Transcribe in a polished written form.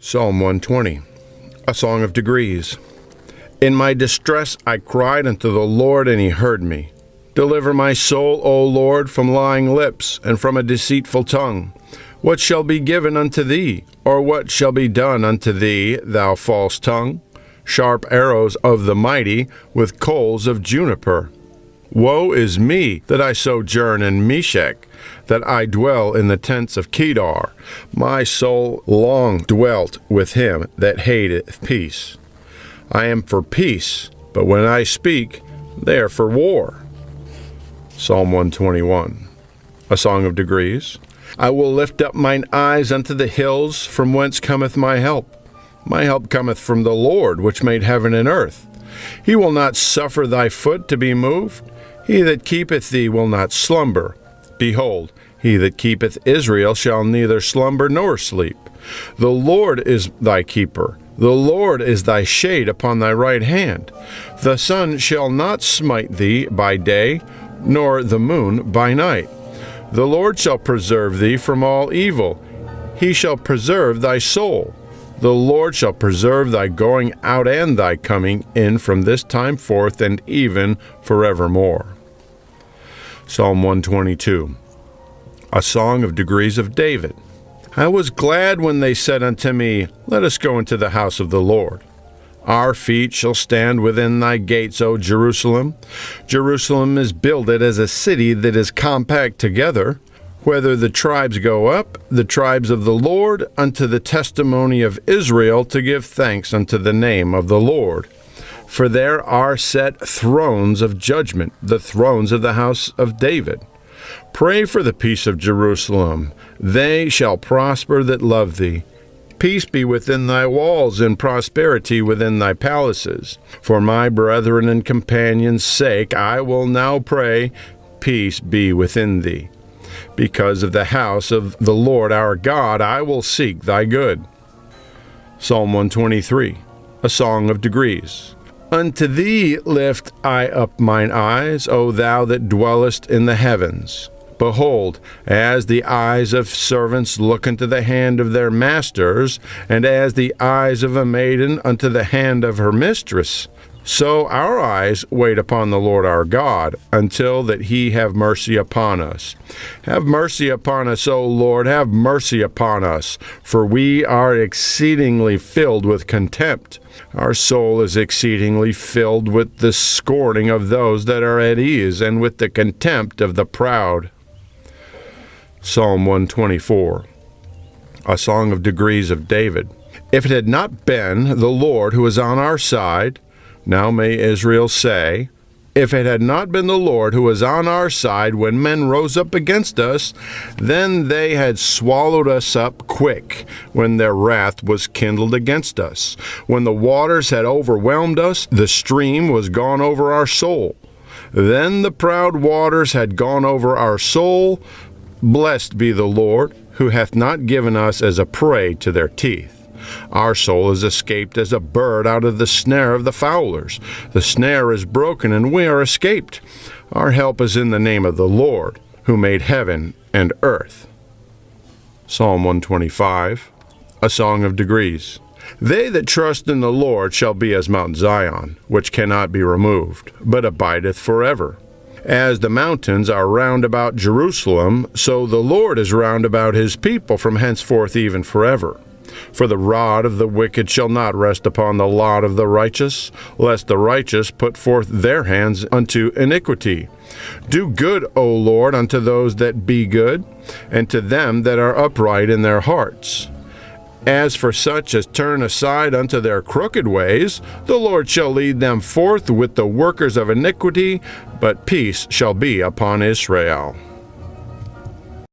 Psalm 120, a song of degrees. In my distress I cried unto the Lord, and he heard me. Deliver my soul, O Lord, from lying lips, and from a deceitful tongue. What shall be given unto thee, or what shall be done unto thee, thou false tongue? Sharp arrows of the mighty, with coals of juniper. Woe is me, that I sojourn in Mesech, that I dwell in the tents of Kedar. My soul long dwelt with him that hateth peace. I am for peace, but when I speak, they are for war. Psalm 121, a song of degrees. I will lift up mine eyes unto the hills, from whence cometh my help. My help cometh from the Lord, which made heaven and earth. He will not suffer thy foot to be moved. He that keepeth thee will not slumber. Behold, he that keepeth Israel shall neither slumber nor sleep. The Lord is thy keeper. The Lord is thy shade upon thy right hand. The sun shall not smite thee by day, nor the moon by night. The Lord shall preserve thee from all evil. He shall preserve thy soul. The Lord shall preserve thy going out and thy coming in from this time forth and even forevermore. Psalm 122, a song of degrees of David. I was glad when they said unto me, Let us go into the house of the Lord. Our feet shall stand within thy gates, O Jerusalem. Jerusalem is builded as a city that is compact together. Whether the tribes go up, the tribes of the Lord, unto the testimony of Israel, to give thanks unto the name of the Lord. For there are set thrones of judgment, the thrones of the house of David. Pray for the peace of Jerusalem. They shall prosper that love thee. Peace be within thy walls, and prosperity within thy palaces. For my brethren and companions' sake I will now pray, peace be within thee. Because of the house of the Lord our God I will seek thy good. Psalm 123, a song of degrees. Unto thee lift I up mine eyes, O thou that dwellest in the heavens. Behold, as the eyes of servants look unto the hand of their masters, and as the eyes of a maiden unto the hand of her mistress, so our eyes wait upon the Lord our God, until that he have mercy upon us. Have mercy upon us, O Lord, have mercy upon us, for we are exceedingly filled with contempt. Our soul is exceedingly filled with the scorning of those that are at ease, and with the contempt of the proud. Psalm 124, a song of degrees of David. If it had not been the Lord who was on our side, now may Israel say, if it had not been the Lord who was on our side when men rose up against us, then they had swallowed us up quick when their wrath was kindled against us. When the waters had overwhelmed us, the stream was gone over our soul. Then the proud waters had gone over our soul. Blessed be the Lord, who hath not given us as a prey to their teeth. Our soul is escaped as a bird out of the snare of the fowlers. The snare is broken, and we are escaped. Our help is in the name of the Lord, who made heaven and earth. Psalm 125, a song of degrees. They that trust in the Lord shall be as Mount Zion, which cannot be removed, but abideth forever. As the mountains are round about Jerusalem, so the Lord is round about his people from henceforth even forever. For the rod of the wicked shall not rest upon the lot of the righteous, lest the righteous put forth their hands unto iniquity. Do good, O Lord, unto those that be good, and to them that are upright in their hearts. As for such as turn aside unto their crooked ways, the Lord shall lead them forth with the workers of iniquity, but peace shall be upon Israel.